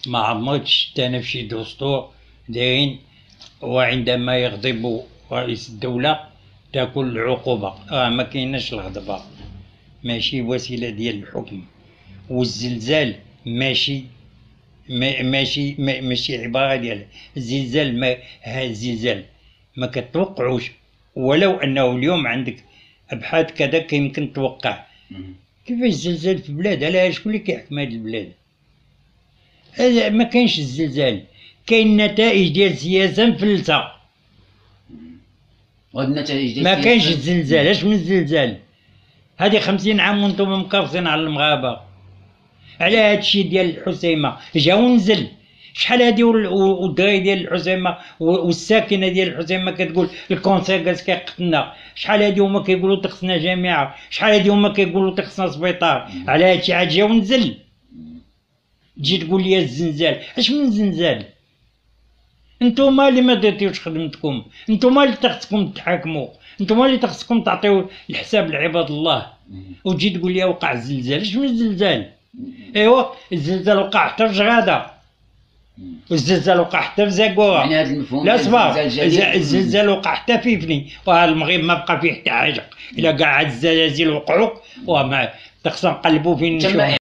ما عمرك شفت انا في شي دستور دايرين وعندما يغضب رئيس الدولة تكون العقوبة. ما كايناش الغضبة، ماشي وسيلة ديال الحكم. والزلزال ماشي عبارة ديال الزلزال. ما هذا الزلزال ما كتوقعوش، ولو انه اليوم عندك ابحاث كذا كيمكن توقع كيفاش الزلزال في بلاد. علاه شكون اللي كيحكم هاد البلاد؟ هذا ما كاينش الزلزال، كاين نتائج ديال سياسة مفلسة. وهاد النتائج ديال ما كاينش الزلزال. اش من الزلزال؟ هادي 50 عام وانتم مكرسين على المغابة على هادشي ديال الحسيمة. جا ونزل شحال هادي والدراري ديال الحسيمة والساكنة ديال الحسيمة كتقول الكونسيركاس كيقتلنا. شحال هادي هما كيقولوا تخصنا جامعة، شحال هادي هما كيقولوا تخصنا سبيطار. على هادشي عاد جا ونزل. تجي تقول لي الزلزال، اش من زلزال؟ انتوما اللي ما درتيوش خدمتكم، انتوما اللي خصكم تحاكموا، انتوما اللي خصكم تعطيو الحساب لعباد الله. وتجي تقول لي وقع الزلزال. اش من الزلزال؟ ايوا الزلزال وقع حتى في جغاده، والزلزال وقع حتى في زاكورا. يعني هذا المفهوم لا صبر، الزلزال وقع حتى في فني، المغرب ما بقى فيه حتى حاجه. الا كاع هاد الزلازل وقعوا وما خصنا نقلبوا فين نشوفوا.